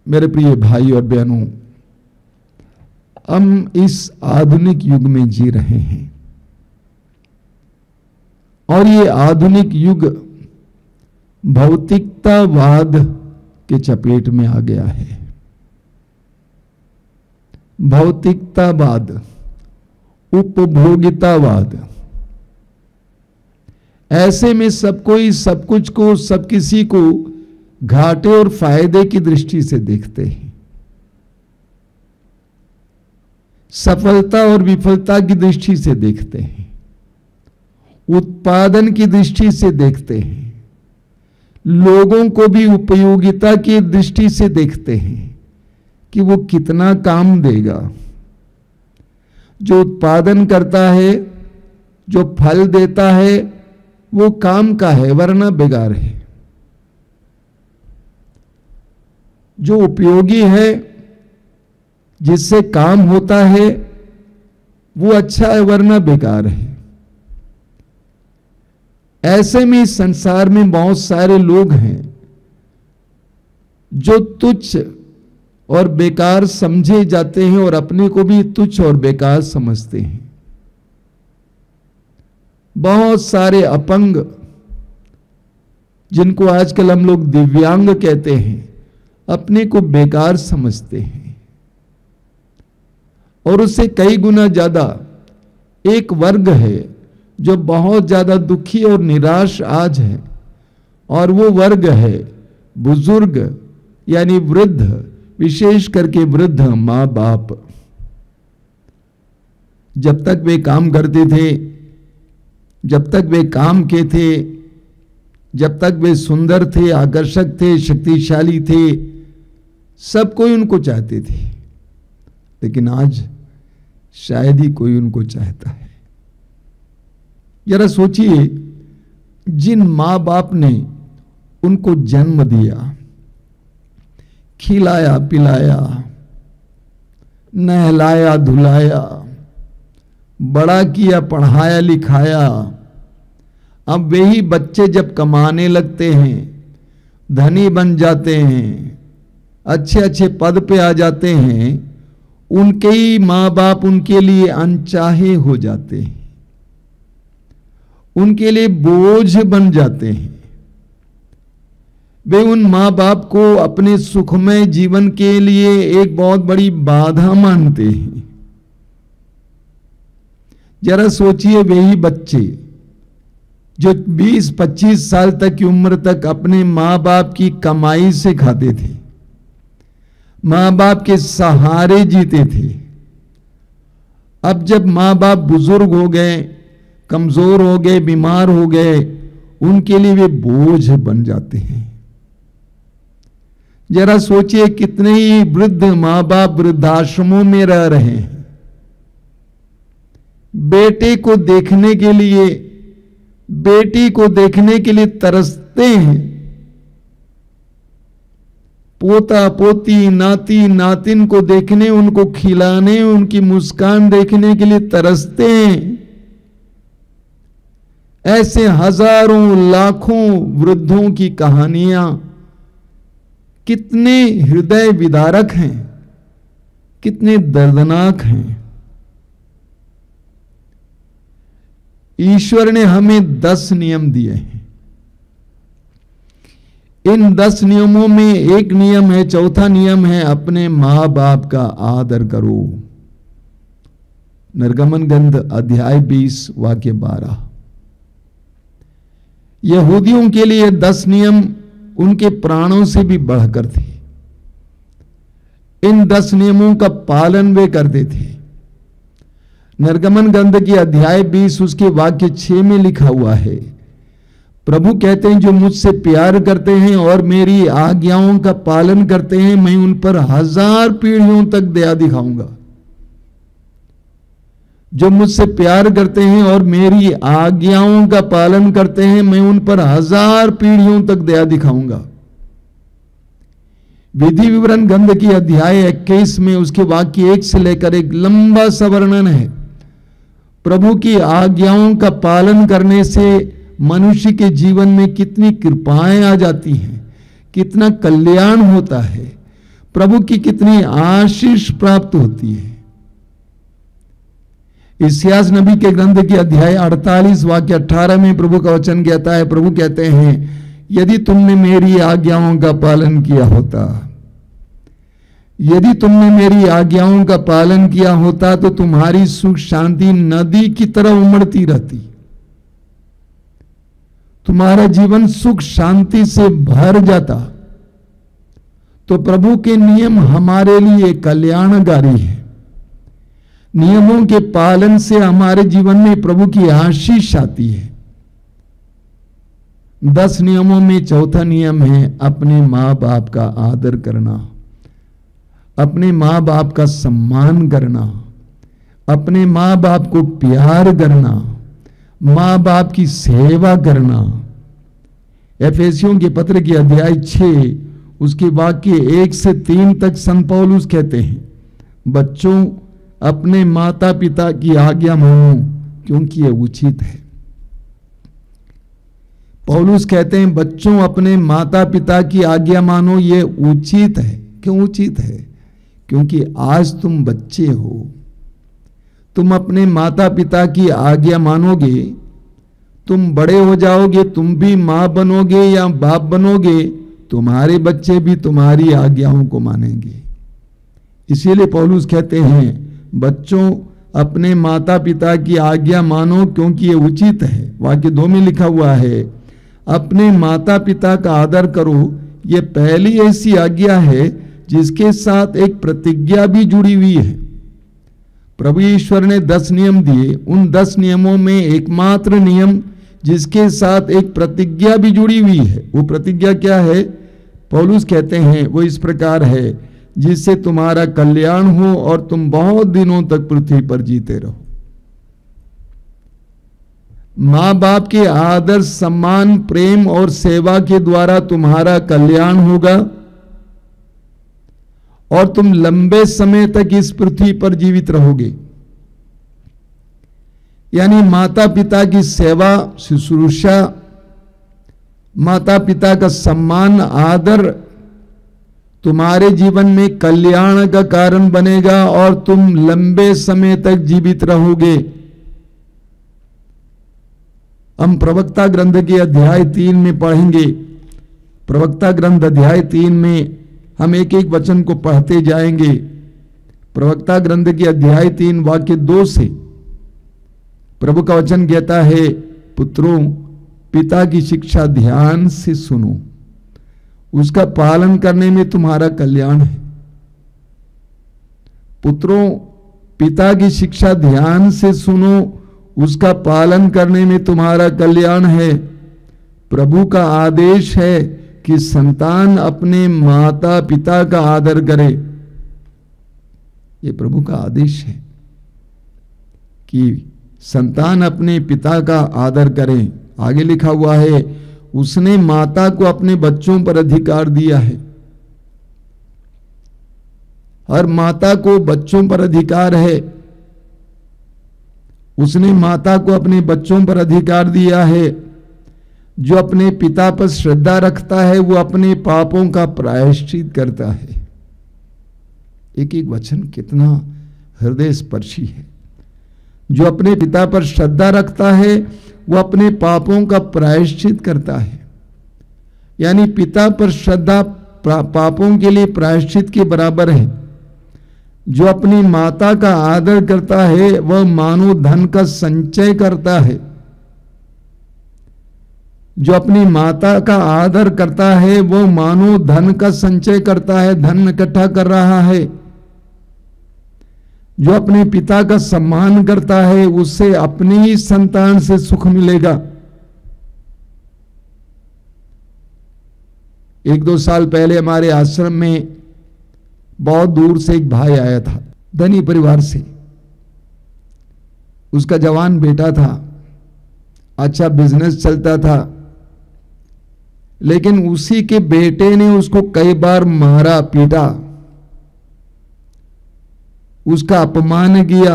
मेरे प्रिय भाई और बहनों, हम इस आधुनिक युग में जी रहे हैं और ये आधुनिक युग भौतिकतावाद के चपेट में आ गया है। भौतिकतावाद, उपभोगितावाद, ऐसे में सब कोई सब कुछ को, सब किसी को घाटे और फायदे की दृष्टि से देखते हैं। सफलता और विफलता की दृष्टि से देखते हैं, उत्पादन की दृष्टि से देखते हैं, लोगों को भी उपयोगिता की दृष्टि से देखते हैं कि वो कितना काम देगा। जो उत्पादन करता है, जो फल देता है, वो काम का है वरना बेकार है। जो उपयोगी है, जिससे काम होता है, वो अच्छा है वरना बेकार है। ऐसे में इस संसार में बहुत सारे लोग हैं जो तुच्छ और बेकार समझे जाते हैं और अपने को भी तुच्छ और बेकार समझते हैं। बहुत सारे अपंग, जिनको आजकल हम लोग दिव्यांग कहते हैं, अपने को बेकार समझते हैं और उससे कई गुना ज्यादा एक वर्ग है जो बहुत ज्यादा दुखी और निराश आज है, और वो वर्ग है बुजुर्ग यानी वृद्ध, विशेष करके वृद्ध माँ बाप। जब तक वे काम करते थे, जब तक वे काम के थे, जब तक वे सुंदर थे, आकर्षक थे, शक्तिशाली थे, सब कोई उनको चाहते थे। लेकिन आज शायद ही कोई उनको चाहता है। जरा सोचिए, जिन माँ बाप ने उनको जन्म दिया, खिलाया पिलाया, नहलाया धुलाया, बड़ा किया, पढ़ाया लिखाया, अब वही बच्चे जब कमाने लगते हैं, धनी बन जाते हैं, अच्छे अच्छे पद पे आ जाते हैं, उनके ही माँ बाप उनके लिए अनचाहे हो जाते हैं, उनके लिए बोझ बन जाते हैं। वे उन माँ बाप को अपने सुखमय जीवन के लिए एक बहुत बड़ी बाधा मानते हैं। जरा सोचिए, वही बच्चे जो 20-25 साल तक की उम्र तक अपने माँ बाप की कमाई से खाते थे, माँ बाप के सहारे जीते थे, अब जब माँ बाप बुजुर्ग हो गए, कमजोर हो गए, बीमार हो गए, उनके लिए वे बोझ बन जाते हैं। जरा सोचिए, कितने ही वृद्ध माँ बाप वृद्धाश्रमों में रह रहे हैं, बेटे को देखने के लिए, बेटी को देखने के लिए तरसते हैं, पोता पोती नाती नातिन को देखने, उनको खिलाने, उनकी मुस्कान देखने के लिए तरसते हैं। ऐसे हजारों लाखों वृद्धों की कहानियां कितने हृदय विदारक हैं, कितने दर्दनाक हैं। ईश्वर ने हमें 10 नियम दिए हैं। इन 10 नियमों में एक नियम है, चौथा नियम है, अपने मां बाप का आदर करो। निर्गमन ग्रंथ अध्याय 20 वाक्य 12। यहूदियों के लिए 10 नियम उनके प्राणों से भी बढ़कर थे। इन 10 नियमों का पालन वे करते थे। निर्गमन ग्रंथ की अध्याय 20 उसके वाक्य 6 में लिखा हुआ है, प्रभु कहते हैं, जो मुझसे प्यार करते हैं और मेरी आज्ञाओं का पालन करते हैं, मैं उन पर 1000 पीढ़ियों तक दया दिखाऊंगा। जो मुझसे प्यार करते हैं और मेरी आज्ञाओं का पालन करते हैं, मैं उन पर 1000 पीढ़ियों तक दया दिखाऊंगा। विधि विवरण ग्रंथ की अध्याय 21 में उसके वाक्य 1 से लेकर एक लंबा सा वर्णन है। प्रभु की आज्ञाओं का पालन करने से मनुष्य के जीवन में कितनी कृपाएं आ जाती हैं, कितना कल्याण होता है। प्रभु की कितनी आशीष प्राप्त होती है। इस्यास नबी के ग्रंथ के अध्याय 48 वाक्य 18 में प्रभु का वचन कहता है, प्रभु कहते हैं, यदि तुमने मेरी आज्ञाओं का पालन किया होता, यदि तुमने मेरी आज्ञाओं का पालन किया होता तो तुम्हारी सुख शांति नदी की तरह उमड़ती रहती, तुम्हारा जीवन सुख शांति से भर जाता। तो प्रभु के नियम हमारे लिए कल्याणकारी है। नियमों के पालन से हमारे जीवन में प्रभु की आशीष आती है। 10 नियमों में चौथा नियम है अपने मां बाप का आदर करना, अपने मां बाप का सम्मान करना, अपने मां बाप को प्यार करना, मां बाप की सेवा करना। एफेसियों के पत्र के अध्याय 6 उसके वाक्य 1 से 3 तक संत पौलुस कहते हैं, बच्चों अपने माता पिता की आज्ञा मानो क्योंकि यह उचित है। पौलुस कहते हैं बच्चों अपने माता पिता की आज्ञा मानो, ये उचित है। क्यों उचित है? क्योंकि आज तुम बच्चे हो, तुम अपने माता पिता की आज्ञा मानोगे, तुम बड़े हो जाओगे, तुम भी मां बनोगे या बाप बनोगे, तुम्हारे बच्चे भी तुम्हारी आज्ञाओं को मानेंगे। इसीलिए पौलुस कहते हैं बच्चों अपने माता पिता की आज्ञा मानो क्योंकि ये उचित है। वाक्य 2 में लिखा हुआ है अपने माता पिता का आदर करो, ये पहली ऐसी आज्ञा है जिसके साथ एक प्रतिज्ञा भी जुड़ी हुई है। प्रभु ईश्वर ने 10 नियम दिए, उन 10 नियमों में एकमात्र नियम जिसके साथ एक प्रतिज्ञा भी जुड़ी हुई है, वो प्रतिज्ञा क्या है? पौलुस कहते हैं वो इस प्रकार है, जिससे तुम्हारा कल्याण हो और तुम बहुत दिनों तक पृथ्वी पर जीते रहो। मां बाप के आदर सम्मान प्रेम और सेवा के द्वारा तुम्हारा कल्याण होगा और तुम लंबे समय तक इस पृथ्वी पर जीवित रहोगे। यानी माता पिता की सेवा शुश्रूषा, माता पिता का सम्मान आदर तुम्हारे जीवन में कल्याण का कारण बनेगा और तुम लंबे समय तक जीवित रहोगे। हम प्रवक्ता ग्रंथ के अध्याय 3 में पढ़ेंगे। प्रवक्ता ग्रंथ अध्याय 3 में हम एक एक वचन को पढ़ते जाएंगे। प्रवक्ता ग्रंथ के अध्याय 3 वाक्य 2 से प्रभु का वचन कहता है, पुत्रों पिता की शिक्षा ध्यान से सुनो, उसका पालन करने में तुम्हारा कल्याण है। पुत्रों पिता की शिक्षा ध्यान से सुनो, उसका पालन करने में तुम्हारा कल्याण है। प्रभु का आदेश है कि संतान अपने माता पिता का आदर करे। ये प्रभु का आदेश है कि संतान अपने पिता का आदर करें। आगे लिखा हुआ है उसने माता को अपने बच्चों पर अधिकार दिया है। हर माता को बच्चों पर अधिकार है। उसने माता को अपने बच्चों पर अधिकार दिया है। जो अपने पिता पर श्रद्धा रखता है वो अपने पापों का प्रायश्चित करता है। एक एक वचन कितना हृदय स्पर्शी है। जो अपने पिता पर श्रद्धा रखता है वो अपने पापों का प्रायश्चित करता है। यानी पिता पर श्रद्धा पापों के लिए प्रायश्चित के बराबर है। जो अपनी माता का आदर करता है वह मानो धन का संचय करता है। जो अपनी माता का आदर करता है वो मानो धन का संचय करता है, धन इकट्ठा कर रहा है। जो अपने पिता का सम्मान करता है उससे अपनी ही संतान से सुख मिलेगा। 1-2 साल पहले हमारे आश्रम में बहुत दूर से एक भाई आया था, धनी परिवार से। उसका जवान बेटा था, अच्छा बिजनेस चलता था, लेकिन उसी के बेटे ने उसको कई बार मारा पीटा, उसका अपमान किया।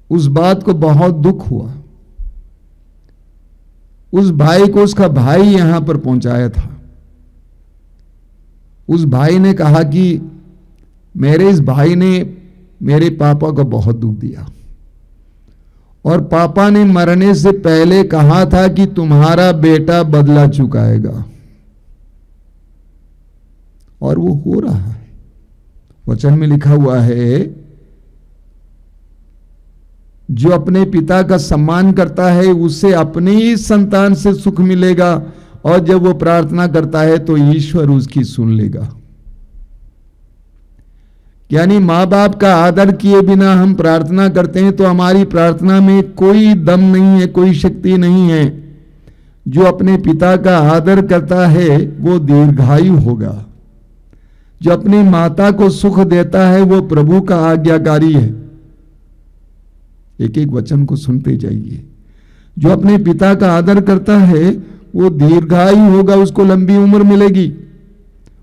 उस बात को बहुत दुख हुआ। उस भाई को उसका भाई यहां पर पहुंचाया था उस भाई ने कहा कि मेरे इस भाई ने मेरे पापा को बहुत दुख दिया और पापा ने मरने से पहले कहा था कि तुम्हारा बेटा बदला चुकाएगा, और वो हो रहा है। वचन में लिखा हुआ है, जो अपने पिता का सम्मान करता है उसे अपने ही संतान से सुख मिलेगा, और जब वो प्रार्थना करता है तो ईश्वर उसकी सुन लेगा। यानी माँ बाप का आदर किए बिना हम प्रार्थना करते हैं तो हमारी प्रार्थना में कोई दम नहीं है, कोई शक्ति नहीं है। जो अपने पिता का आदर करता है वो दीर्घायु होगा। जो अपनी माता को सुख देता है वो प्रभु का आज्ञाकारी है। एक एक वचन को सुनते जाइए। जो अपने पिता का आदर करता है वो दीर्घायु होगा, उसको लंबी उम्र मिलेगी।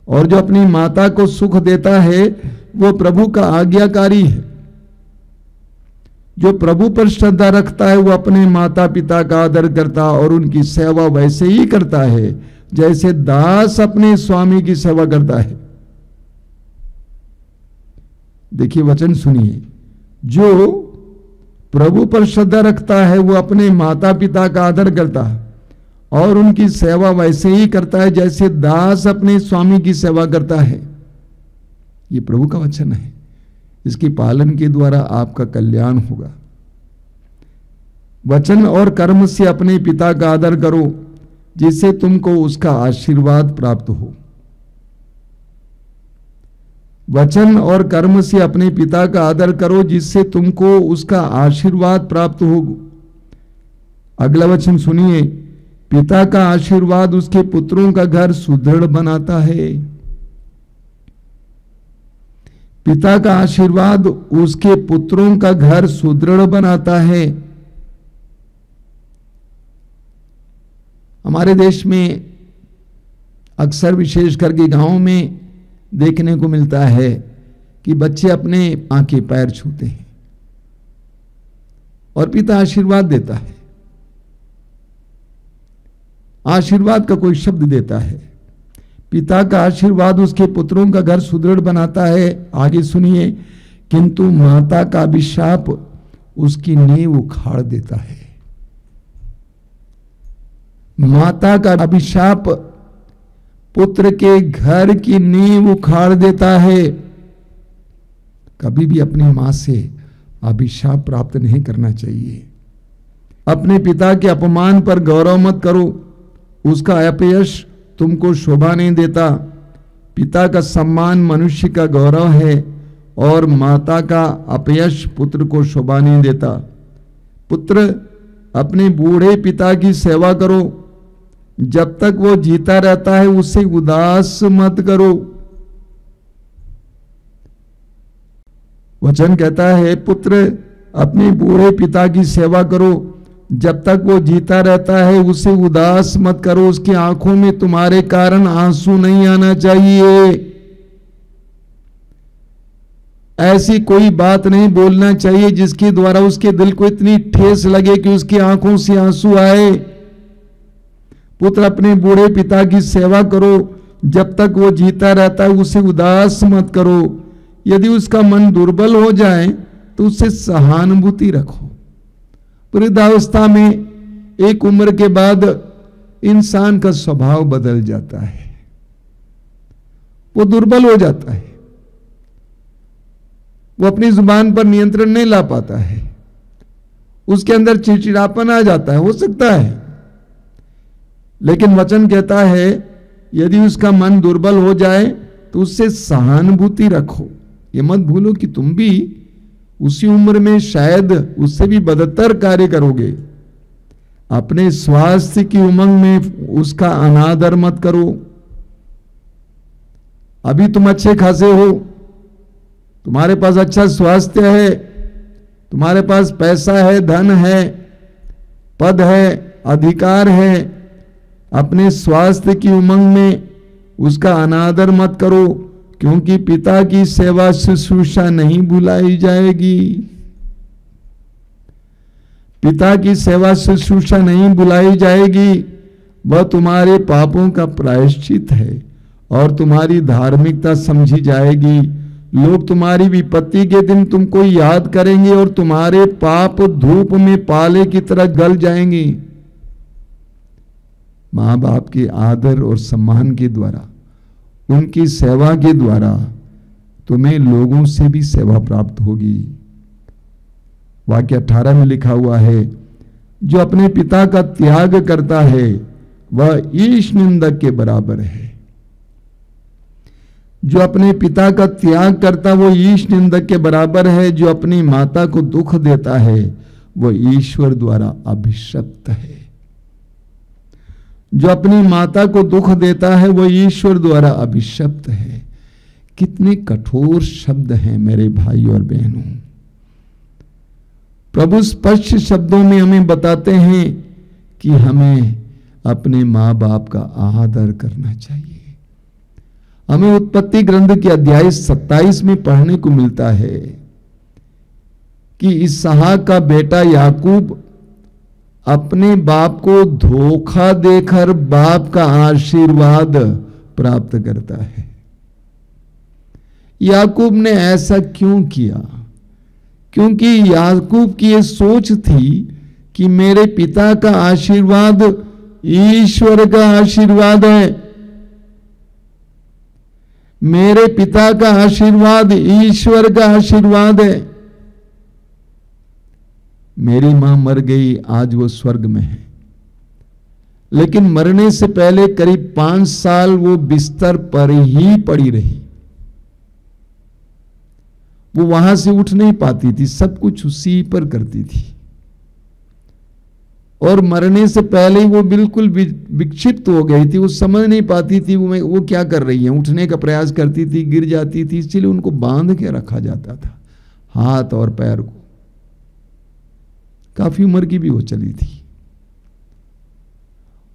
और जो अपनी माता को सुख देता है वो प्रभु का आज्ञाकारी है। जो प्रभु पर श्रद्धा रखता है वो अपने माता पिता का आदर करता और उनकी सेवा वैसे ही करता है जैसे दास अपने स्वामी की सेवा करता है। देखिए वचन सुनिए, जो प्रभु पर श्रद्धा रखता है वो अपने माता पिता का आदर करता है और उनकी सेवा वैसे ही करता है जैसे दास अपने स्वामी की सेवा करता है। ये प्रभु का वचन है। इसके पालन के द्वारा आपका कल्याण होगा। वचन और कर्म से अपने पिता का आदर करो जिससे तुमको उसका आशीर्वाद प्राप्त हो। वचन और कर्म से अपने पिता का आदर करो जिससे तुमको उसका आशीर्वाद प्राप्त हो। अगला वचन सुनिए, पिता का आशीर्वाद उसके पुत्रों का घर सुदृढ़ बनाता है। पिता का आशीर्वाद उसके पुत्रों का घर सुदृढ़ बनाता है। हमारे देश में अक्सर विशेष करके गांवों में देखने को मिलता है कि बच्चे अपने मां के पैर छूते हैं और पिता आशीर्वाद देता है, आशीर्वाद का कोई शब्द देता है। पिता का आशीर्वाद उसके पुत्रों का घर सुदृढ़ बनाता है। आगे सुनिए, किंतु माता का अभिशाप उसकी नींव उखाड़ देता है। माता का अभिशाप पुत्र के घर की नींव उखाड़ देता है। कभी भी अपनी मां से अभिशाप प्राप्त नहीं करना चाहिए। अपने पिता के अपमान पर गौरव मत करो, उसका अपयश तुमको शोभा नहीं देता। पिता का सम्मान मनुष्य का गौरव है और माता का अपयश पुत्र को शोभा नहीं देता। पुत्र अपने बूढ़े पिता की सेवा करो, जब तक वो जीता रहता है उसे उदास मत करो। वचन कहता है, पुत्र अपने बूढ़े पिता की सेवा करो, जब तक वो जीता रहता है उसे उदास मत करो। उसकी आंखों में तुम्हारे कारण आंसू नहीं आना चाहिए। ऐसी कोई बात नहीं बोलना चाहिए जिसके द्वारा उसके दिल को इतनी ठेस लगे कि उसकी आंखों से आंसू आए। पुत्र अपने बूढ़े पिता की सेवा करो, जब तक वो जीता रहता है उसे उदास मत करो। यदि उसका मन दुर्बल हो जाए तो उससे सहानुभूति रखो। वृद्धावस्था में एक उम्र के बाद इंसान का स्वभाव बदल जाता है, वो दुर्बल हो जाता है, वो अपनी जुबान पर नियंत्रण नहीं ला पाता है, उसके अंदर चिड़चिड़ापन आ जाता है, हो सकता है। लेकिन वचन कहता है यदि उसका मन दुर्बल हो जाए तो उससे सहानुभूति रखो। ये मत भूलो कि तुम भी उसी उम्र में शायद उससे भी बदतर कार्य करोगे। अपने स्वास्थ्य की उमंग में उसका अनादर मत करो। अभी तुम अच्छे खासे हो, तुम्हारे पास अच्छा स्वास्थ्य है, तुम्हारे पास पैसा है, धन है, पद है, अधिकार है। अपने स्वास्थ्य की उमंग में उसका अनादर मत करो, क्योंकि पिता की सेवा शुश्रूषा नहीं भुलाई जाएगी। पिता की सेवा शुश्रूषा नहीं भुलाई जाएगी, वह तुम्हारे पापों का प्रायश्चित है और तुम्हारी धार्मिकता समझी जाएगी। लोग तुम्हारी विपत्ति के दिन तुमको याद करेंगे और तुम्हारे पाप धूप में पाले की तरह गल जाएंगे। माँ बाप के आदर और सम्मान के द्वारा, उनकी सेवा के द्वारा तुम्हें लोगों से भी सेवा प्राप्त होगी। वाक्य 18 में लिखा हुआ है, जो अपने पिता का त्याग करता है वह ईश निंदक के बराबर है। जो अपने पिता का त्याग करता वो ईश निंदक के बराबर है। जो अपनी माता को दुख देता है वो ईश्वर द्वारा अभिशप्त है। जो अपनी माता को दुख देता है वो ईश्वर द्वारा अभिशप्त है। कितने कठोर शब्द हैं मेरे भाई और बहनों। प्रभु स्पष्ट शब्दों में हमें बताते हैं कि हमें अपने माँ बाप का आदर करना चाहिए। हमें उत्पत्ति ग्रंथ के अध्याय 27 में पढ़ने को मिलता है कि इसहाक का बेटा याकूब अपने बाप को धोखा देकर बाप का आशीर्वाद प्राप्त करता है। याकूब ने ऐसा क्यों किया? क्योंकि याकूब की यह सोच थी कि मेरे पिता का आशीर्वाद ईश्वर का आशीर्वाद है। मेरे पिता का आशीर्वाद ईश्वर का आशीर्वाद है। मेरी मां मर गई, आज वो स्वर्ग में है, लेकिन मरने से पहले करीब 5 साल वो बिस्तर पर ही पड़ी रही। वो वहां से उठ नहीं पाती थी, सब कुछ उसी पर करती थी। और मरने से पहले ही वो बिल्कुल विक्षिप्त हो गई थी। वो समझ नहीं पाती थी वो क्या कर रही है। उठने का प्रयास करती थी, गिर जाती थी, इसलिए उनको बांध के रखा जाता था, हाथ और पैर को। काफी उम्र की भी वो चली थी।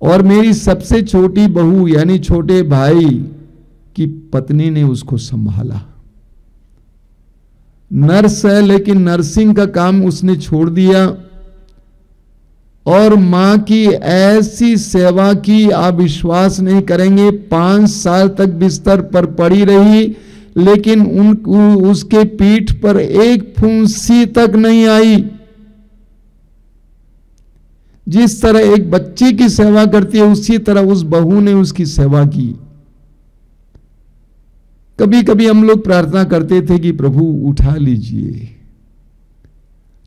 और मेरी सबसे छोटी बहू यानी छोटे भाई की पत्नी ने उसको संभाला। नर्स है, लेकिन नर्सिंग का काम उसने छोड़ दिया और मां की ऐसी सेवा की आप विश्वास नहीं करेंगे। 5 साल तक बिस्तर पर पड़ी रही, लेकिन उसके पीठ पर एक फुंसी तक नहीं आई। जिस तरह एक बच्ची की सेवा करती है, उसी तरह उस बहू ने उसकी सेवा की। कभी कभी हम लोग प्रार्थना करते थे कि प्रभु उठा लीजिए,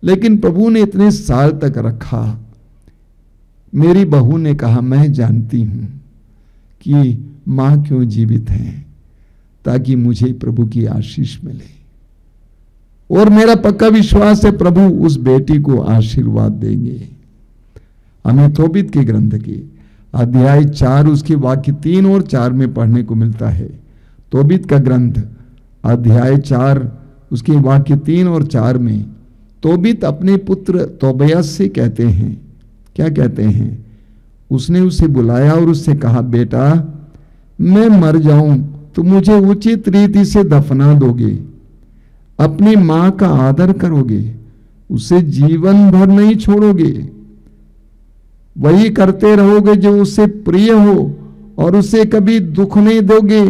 लेकिन प्रभु ने इतने साल तक रखा। मेरी बहू ने कहा, मैं जानती हूं कि मां क्यों जीवित है, ताकि मुझे प्रभु की आशीष मिले। और मेरा पक्का विश्वास है प्रभु उस बेटी को आशीर्वाद देंगे। हमें तोबीत के ग्रंथ के अध्याय 4 उसके वाक्य 3 और 4 में पढ़ने को मिलता है। तोबीत का ग्रंथ अध्याय 4 उसके वाक्य 3 और 4 में तोबीत अपने पुत्र तोबियास से कहते हैं, क्या कहते हैं? उसने उसे बुलाया और उससे कहा, बेटा मैं मर जाऊं तो मुझे उचित रीति से दफना दोगे, अपनी मां का आदर करोगे, उसे जीवन भर नहीं छोड़ोगे, वही करते रहोगे जो उससे प्रिय हो और उसे कभी दुख नहीं दोगे।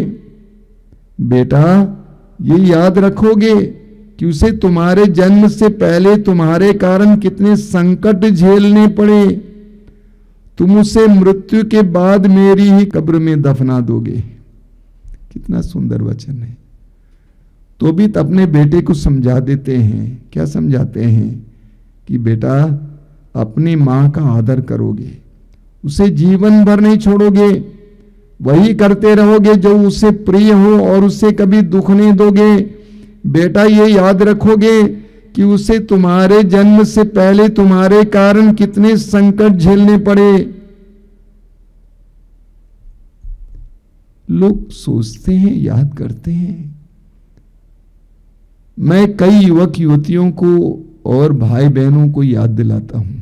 बेटा ये याद रखोगे कि उसे तुम्हारे जन्म से पहले तुम्हारे कारण कितने संकट झेलने पड़े। तुम उसे मृत्यु के बाद मेरी ही कब्र में दफना दोगे। कितना सुंदर वचन है। तोबीत अपने बेटे को समझा देते हैं। क्या समझाते हैं? कि बेटा अपनी मां का आदर करोगे, उसे जीवन भर नहीं छोड़ोगे, वही करते रहोगे जो उससे प्रिय हो और उसे कभी दुख नहीं दोगे। बेटा ये याद रखोगे कि उसे तुम्हारे जन्म से पहले तुम्हारे कारण कितने संकट झेलने पड़े। लोग सोचते हैं, याद करते हैं। मैं कई युवक युवतियों को और भाई बहनों को याद दिलाता हूं।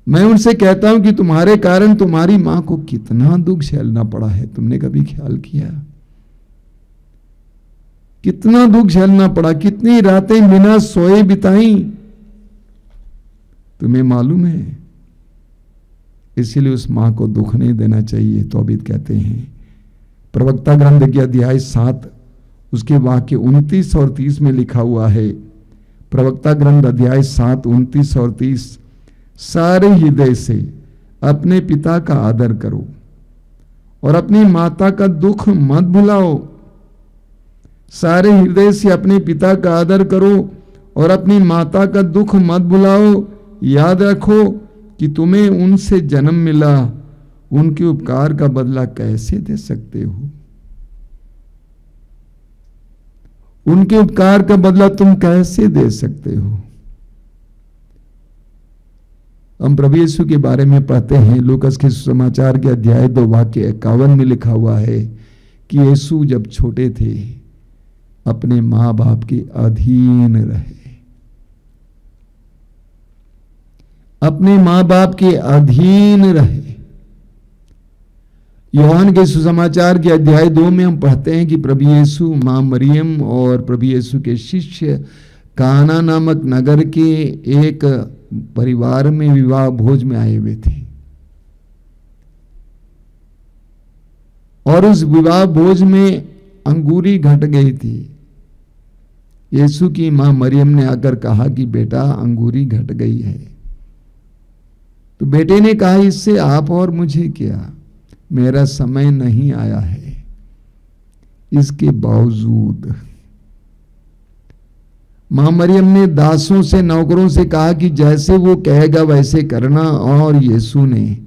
मैं उनसे कहता हूं कि तुम्हारे कारण तुम्हारी मां को कितना दुख झेलना पड़ा है। तुमने कभी ख्याल किया? कितना दुख झेलना पड़ा, कितनी रातें बिना सोए बिताई। तुम्हें मालूम है इसीलिए उस मां को दुख नहीं देना चाहिए। तौबीत कहते हैं, प्रवक्ता ग्रंथ के अध्याय 7 उसके वाक्य 29 और 30 में लिखा हुआ है। प्रवक्ता ग्रंथ अध्याय 7 29 और 30, सारे हृदय से अपने पिता का आदर करो और अपनी माता का दुख मत भुलाओ। सारे हृदय से अपने पिता का आदर करो और अपनी माता का दुख मत भुलाओ। याद रखो कि तुम्हें उनसे जन्म मिला, उनके उपकार का बदला कैसे दे सकते हो? उनके उपकार का बदला तुम कैसे दे सकते हो? हम प्रभु यीशु के बारे में पढ़ते हैं, लूकास के सुसमाचार के अध्याय 2 वाक्य 51 में लिखा हुआ है कि यीशु जब छोटे थे अपने मां बाप के अधीन रहे, अपने मां बाप के अधीन रहे। यूहन्ना के सुसमाचार के अध्याय 2 में हम पढ़ते हैं कि प्रभु यीशु मां मरियम और प्रभु यीशु के शिष्य काना नामक नगर के एक परिवार में विवाह भोज में आए हुए थे, और उस विवाह भोज में अंगूरी घट गई थी। यीशु की मां मरियम ने आकर कहा कि बेटा अंगूरी घट गई है। तो बेटे ने कहा, इससे आप और मुझे क्या, मेरा समय नहीं आया है। इसके बावजूद मां मरियम ने दासों से, नौकरों से कहा कि जैसे वो कहेगा वैसे करना, और यीशु ने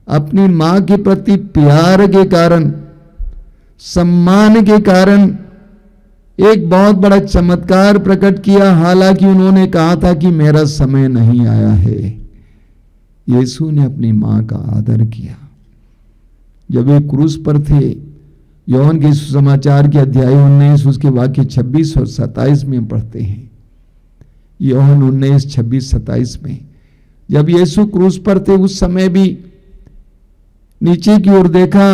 अपनी मां के प्रति प्यार के कारण, सम्मान के कारण एक बहुत बड़ा चमत्कार प्रकट किया। हालांकि उन्होंने कहा था कि मेरा समय नहीं आया है, यीशु ने अपनी मां का आदर किया। जब वे क्रूस पर थे, यूहन्ना के सुसमाचार के अध्याय 19 उसके वाक्य 26 और 27 में पढ़ते हैं। यूहन्ना 19 26 27 में जब यीशु क्रूस पर थे, उस समय भी नीचे की ओर देखा,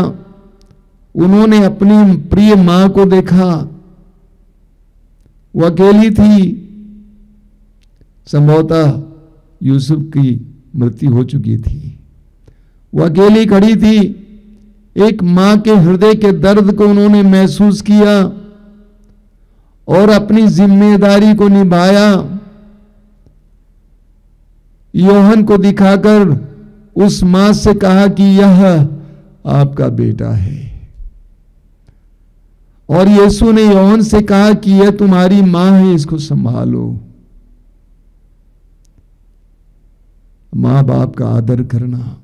उन्होंने अपनी प्रिय मां को देखा। वो अकेली थी, संभवतः यूसुफ की मृत्यु हो चुकी थी। वो अकेली खड़ी थी। एक मां के हृदय के दर्द को उन्होंने महसूस किया और अपनी जिम्मेदारी को निभाया। यूहन्ना को दिखाकर उस मां से कहा कि यह आपका बेटा है, और यीशु ने यूहन्ना से कहा कि यह तुम्हारी मां है, इसको संभालो। मां बाप का आदर करना,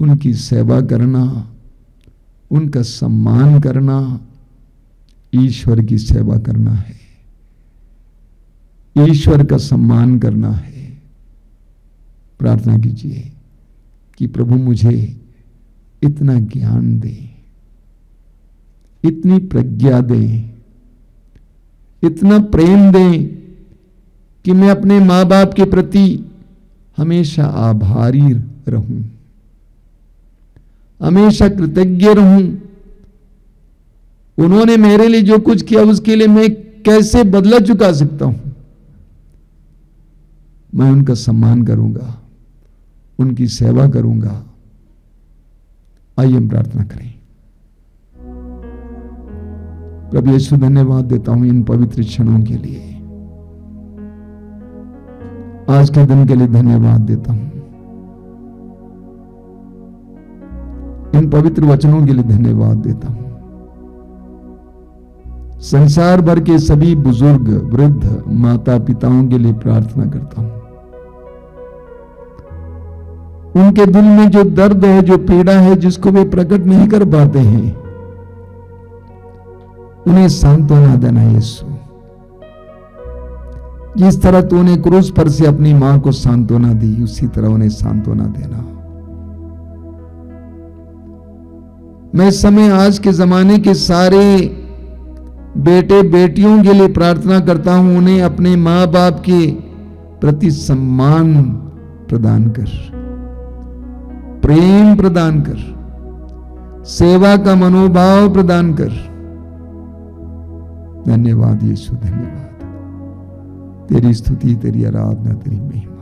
उनकी सेवा करना, उनका सम्मान करना ईश्वर की सेवा करना है, ईश्वर का सम्मान करना है। प्रार्थना कीजिए कि प्रभु मुझे इतना ज्ञान दे, इतनी प्रज्ञा दे, इतना प्रेम दे कि मैं अपने मां बाप के प्रति हमेशा आभारी रहूं, हमेशा कृतज्ञ रहूं। उन्होंने मेरे लिए जो कुछ किया उसके लिए मैं कैसे बदला चुका सकता हूं। मैं उनका सम्मान करूंगा, उनकी सेवा करूंगा। आइए हम प्रार्थना करें। प्रभु यीशु, धन्यवाद देता हूं इन पवित्र क्षणों के लिए, आज के दिन के लिए धन्यवाद देता हूं, इन पवित्र वचनों के लिए धन्यवाद देता हूं। संसार भर के सभी बुजुर्ग, वृद्ध, माता पिताओं के लिए प्रार्थना करता हूं। उनके दिल में जो दर्द है, जो पीड़ा है, जिसको वे प्रकट नहीं कर पाते हैं, उन्हें सांत्वना देना यीशु। जिस तरह तूने क्रूस पर से अपनी मां को सांत्वना दी, उसी तरह उन्हें सांत्वना देना। मैं इस समय आज के जमाने के सारे बेटे बेटियों के लिए प्रार्थना करता हूं, उन्हें अपने मां बाप के प्रति सम्मान प्रदान कर, प्रेम प्रदान कर, सेवा का मनोभाव प्रदान कर। धन्यवाद यीशु, धन्यवाद। तेरी स्तुति, तेरी आराधना, तेरी महिमा।